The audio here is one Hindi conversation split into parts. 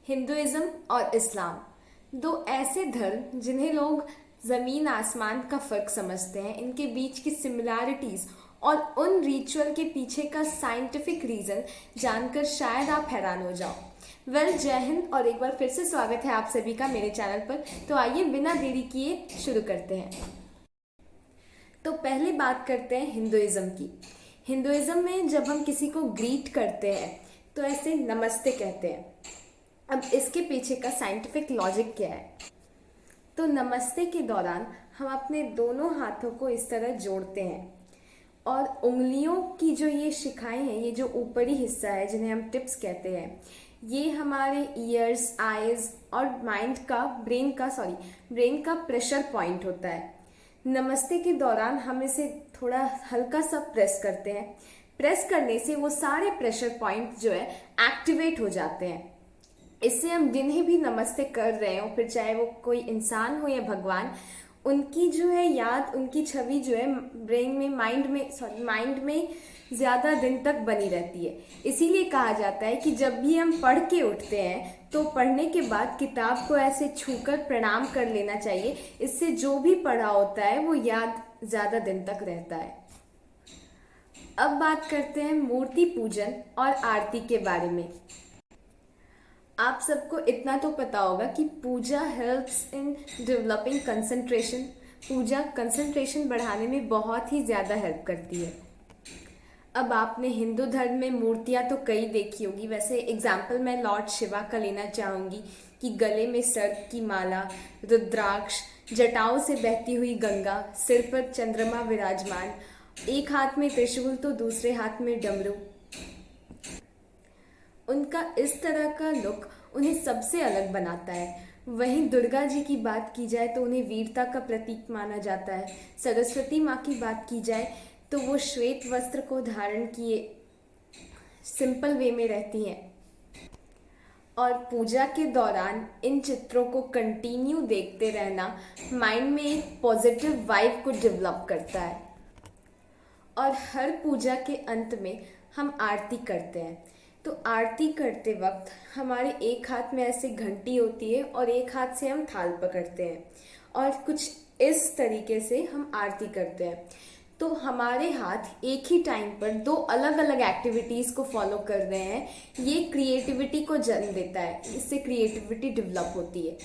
हिंदुइज्म और इस्लाम दो ऐसे धर्म जिन्हें लोग ज़मीन आसमान का फ़र्क समझते हैं। इनके बीच की सिमिलैरिटीज़ और उन रिचुअल के पीछे का साइंटिफिक रीज़न जानकर शायद आप हैरान हो जाओ। जय हिंद और एक बार फिर से स्वागत है आप सभी का मेरे चैनल पर। तो आइए बिना देरी किए शुरू करते हैं। तो पहले बात करते हैं हिंदुइज्म की। हिंदुइज्म में जब हम किसी को ग्रीट करते हैं तो ऐसे नमस्ते कहते हैं। अब इसके पीछे का साइंटिफिक लॉजिक क्या है? तो नमस्ते के दौरान हम अपने दोनों हाथों को इस तरह जोड़ते हैं और उंगलियों की जो ये शिखाएं हैं, ये जो ऊपरी हिस्सा है जिन्हें हम टिप्स कहते हैं, ये हमारे ईयर्स, आईज और ब्रेन का प्रेशर पॉइंट होता है। नमस्ते के दौरान हम इसे थोड़ा हल्का सा प्रेस करते हैं। प्रेस करने से वो सारे प्रेशर पॉइंट जो है एक्टिवेट हो जाते हैं। इससे हम जिन्हें भी नमस्ते कर रहे हो, फिर चाहे वो कोई इंसान हो या भगवान, उनकी जो है याद, उनकी छवि जो है ब्रेन में, माइंड में ज़्यादा दिन तक बनी रहती है। इसीलिए कहा जाता है कि जब भी हम पढ़ के उठते हैं तो पढ़ने के बाद किताब को ऐसे छूकर प्रणाम कर लेना चाहिए। इससे जो भी पढ़ा होता है वो याद ज़्यादा दिन तक रहता है। अब बात करते हैं मूर्ति पूजन और आरती के बारे में। आप सबको इतना तो पता होगा कि पूजा हेल्प्स इन डेवलपिंग कंसंट्रेशन। पूजा कंसंट्रेशन बढ़ाने में बहुत ही ज़्यादा हेल्प करती है। अब आपने हिंदू धर्म में मूर्तियाँ तो कई देखी होगी। वैसे एग्जाम्पल मैं लॉर्ड शिवा का लेना चाहूँगी कि गले में सर्प की माला, रुद्राक्ष, जटाओं से बहती हुई गंगा, सिर पर चंद्रमा विराजमान, एक हाथ में त्रिशूल तो दूसरे हाथ में डमरू। उनका इस तरह का लुक उन्हें सबसे अलग बनाता है। वहीं दुर्गा जी की बात की जाए तो उन्हें वीरता का प्रतीक माना जाता है। सरस्वती माँ की बात की जाए तो वो श्वेत वस्त्र को धारण किए सिंपल वे में रहती हैं और पूजा के दौरान इन चित्रों को कंटिन्यू देखते रहना माइंड में एक पॉजिटिव वाइब को डेवलप करता है। और हर पूजा के अंत में हम आरती करते हैं। तो आरती करते वक्त हमारे एक हाथ में ऐसे घंटी होती है और एक हाथ से हम थाल पकड़ते हैं और कुछ इस तरीके से हम आरती करते हैं। तो हमारे हाथ एक ही टाइम पर दो अलग अलग एक्टिविटीज़ को फॉलो कर रहे हैं। ये क्रिएटिविटी को जन्म देता है, इससे क्रिएटिविटी डेवलप होती है।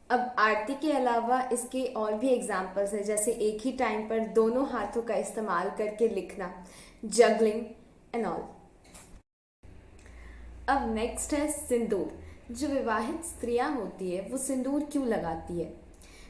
अब आरती के अलावा इसके और भी एग्जाम्पल्स हैं, जैसे एक ही टाइम पर दोनों हाथों का इस्तेमाल करके लिखना, जगलिंग एंड ऑल। अब नेक्स्ट है सिंदूर। जो विवाहित स्त्रियां होती है वो सिंदूर क्यों लगाती है?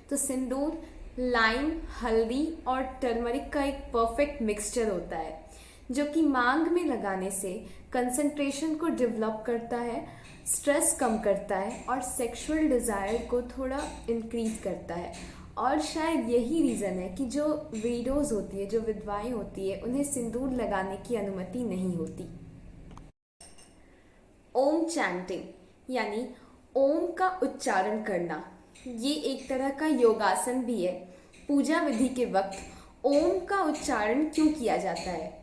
तो सिंदूर लाइम, हल्दी और टर्मरिक का एक परफेक्ट मिक्सचर होता है जो कि मांग में लगाने से कंसंट्रेशन को डेवलप करता है, स्ट्रेस कम करता है और सेक्सुअल डिज़ायर को थोड़ा इंक्रीज करता है। और शायद यही रीज़न है कि जो वीडोज़ होती है, जो विधवाएं होती है, उन्हें सिंदूर लगाने की अनुमति नहीं होती। ओम चैंटिंग यानी ओम का उच्चारण करना, ये एक तरह का योगासन भी है। पूजा विधि के वक्त ओम का उच्चारण क्यों किया जाता है?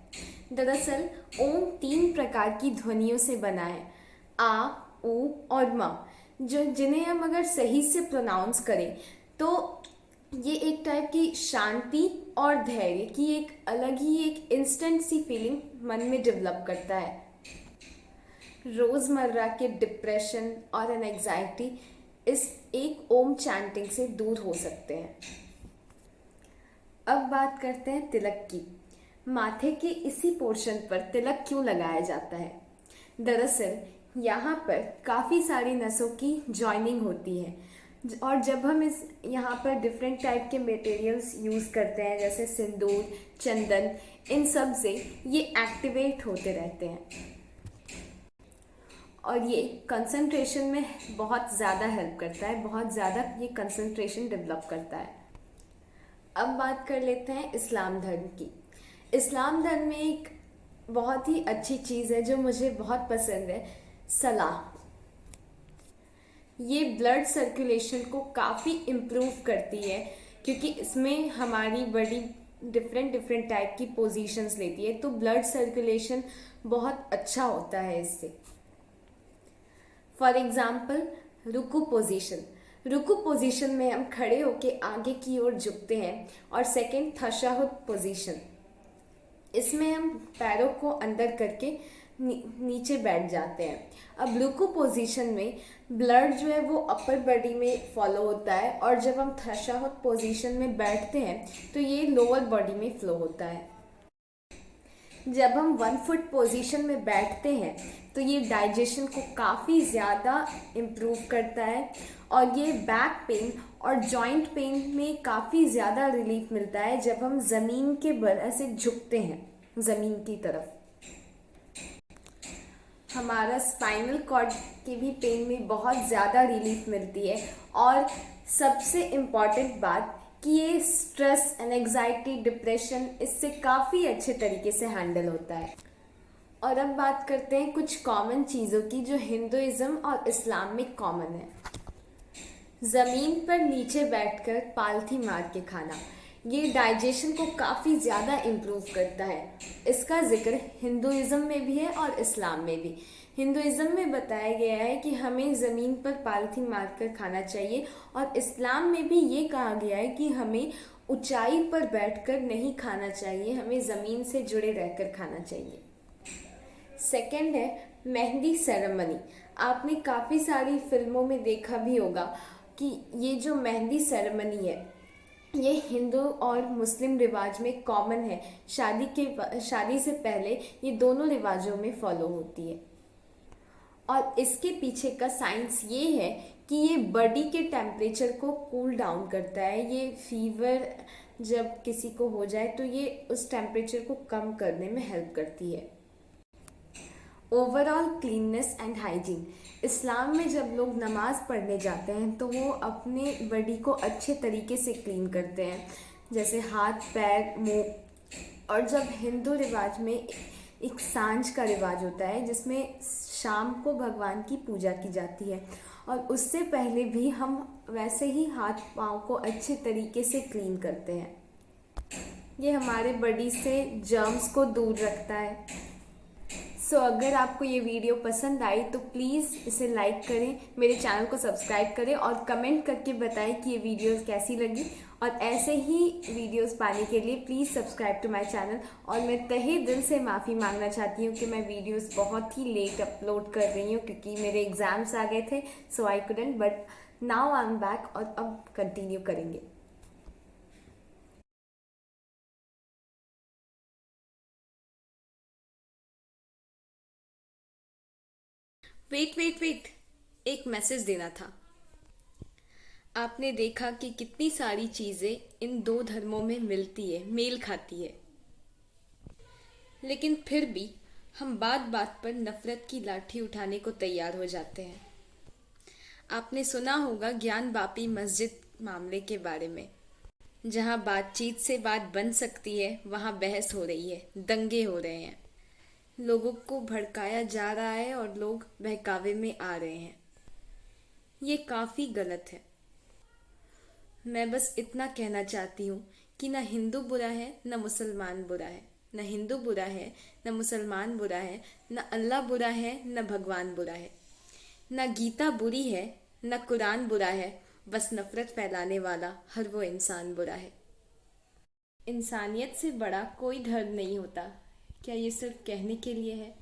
दरअसल ओम 3 प्रकार की ध्वनियों से बना है, आ, उ और म, जिन्हें हम अगर सही से प्रोनाउंस करें तो ये एक टाइप की शांति और धैर्य की एक अलग ही एक इंस्टेंट सी फीलिंग मन में डेवलप करता है। रोज़मर्रा के डिप्रेशन और एंजाइटी इस एक ओम चैंटिंग से दूर हो सकते हैं। अब बात करते हैं तिलक की। माथे के इसी पोर्शन पर तिलक क्यों लगाया जाता है? दरअसल यहाँ पर काफ़ी सारी नसों की जॉइनिंग होती है और जब हम यहाँ पर डिफरेंट टाइप के मटेरियल्स यूज़ करते हैं, जैसे सिंदूर, चंदन, इन सब से ये एक्टिवेट होते रहते हैं और ये कंसंट्रेशन में बहुत ज़्यादा हेल्प करता है, बहुत ज़्यादा ये कंसंट्रेशन डेवलप करता है। अब बात कर लेते हैं इस्लाम धर्म की। इस्लाम धर्म में एक बहुत ही अच्छी चीज़ है जो मुझे बहुत पसंद है, सलाह। ये ब्लड सर्कुलेशन को काफ़ी इम्प्रूव करती है क्योंकि इसमें हमारी बॉडी डिफरेंट टाइप की पोजीशंस लेती है, तो ब्लड सर्कुलेशन बहुत अच्छा होता है इससे। फॉर एग्जाम्पल रुकू पोजीशन। रुकू पोजीशन में हम खड़े होके आगे की ओर झुकते हैं। और सेकंड तशहुद पोजीशन, इसमें हम पैरों को अंदर करके नीचे बैठ जाते हैं। अब रुकू पोजीशन में ब्लड जो है वो अपर बॉडी में फॉलो होता है, और जब हम तशहुद पोजीशन में बैठते हैं तो ये लोअर बॉडी में फ्लो होता है। जब हम 1 फुट पोजीशन में बैठते हैं तो ये डाइजेशन को काफ़ी ज़्यादा इम्प्रूव करता है, और ये बैक पेन और जॉइंट पेन में काफ़ी ज़्यादा रिलीफ मिलता है जब हम ज़मीन के बल ऐसे झुकते हैं ज़मीन की तरफ। हमारा स्पाइनल कॉर्ड के भी पेन में बहुत ज़्यादा रिलीफ मिलती है। और सबसे इम्पॉर्टेंट बात कि ये स्ट्रेस, एंजाइटी, डिप्रेशन इससे काफ़ी अच्छे तरीके से हैंडल होता है। और अब बात करते हैं कुछ कॉमन चीज़ों की जो हिंदुइज्म और इस्लाम में कॉमन है। ज़मीन पर नीचे बैठकर पालथी मार के खाना, ये डाइजेशन को काफ़ी ज़्यादा इम्प्रूव करता है। इसका जिक्र हिंदुइज्म में भी है और इस्लाम में भी। हिंदुइज्म में बताया गया है कि हमें ज़मीन पर पालथी मारकर खाना चाहिए, और इस्लाम में भी ये कहा गया है कि हमें ऊंचाई पर बैठकर नहीं खाना चाहिए, हमें ज़मीन से जुड़े रहकर खाना चाहिए। सेकंड है मेहंदी सेरेमनी। आपने काफ़ी सारी फिल्मों में देखा भी होगा कि ये जो मेहंदी सेरेमनी है ये हिंदू और मुस्लिम रिवाज में कॉमन है। शादी से पहले ये दोनों रिवाजों में फॉलो होती है। और इसके पीछे का साइंस ये है कि ये बॉडी के टेम्परेचर को कूल डाउन करता है। ये फीवर जब किसी को हो जाए तो ये उस टेम्परेचर को कम करने में हेल्प करती है। Overall cleanness and hygiene. Islam में जब लोग नमाज पढ़ने जाते हैं तो वो अपने बॉडी को अच्छे तरीके से क्लीन करते हैं, जैसे हाथ, पैर, मुंह। और जब हिंदू रिवाज में एक सांझ का रिवाज होता है जिसमें शाम को भगवान की पूजा की जाती है, और उससे पहले भी हम वैसे ही हाथ पाँव को अच्छे तरीके से क्लीन करते हैं। ये हमारे बॉडी से जर्म्स को दूर रखता है। अगर आपको ये वीडियो पसंद आई तो प्लीज़ इसे लाइक करें, मेरे चैनल को सब्सक्राइब करें और कमेंट करके बताएं कि ये वीडियोस कैसी लगी। और ऐसे ही वीडियोस पाने के लिए please subscribe to my channel. और मैं तहे दिल से माफ़ी मांगना चाहती हूँ कि मैं वीडियोस बहुत ही लेट अपलोड कर रही हूँ क्योंकि मेरे एग्ज़ाम्स आ गए थे, so I couldn't, but now I am back और अब कंटिन्यू करेंगे। वेट, एक मैसेज देना था। आपने देखा कि कितनी सारी चीज़ें इन दो धर्मों में मिलती है, मेल खाती है, लेकिन फिर भी हम बात बात पर नफरत की लाठी उठाने को तैयार हो जाते हैं। आपने सुना होगा ज्ञान बापी मस्जिद मामले के बारे में, जहां बातचीत से बात बन सकती है वहां बहस हो रही है, दंगे हो रहे हैं, लोगों को भड़काया जा रहा है और लोग बहकावे में आ रहे हैं। ये काफ़ी गलत है। मैं बस इतना कहना चाहती हूँ कि ना हिंदू बुरा है ना मुसलमान बुरा है, ना हिंदू बुरा है ना मुसलमान बुरा है, ना अल्लाह बुरा है ना भगवान बुरा है, ना गीता बुरी है ना कुरान बुरा है, बस नफरत फैलाने वाला हर वो इंसान बुरा है। इंसानियत से बड़ा कोई धर्म नहीं होता। क्या ये सिर्फ कहने के लिए है?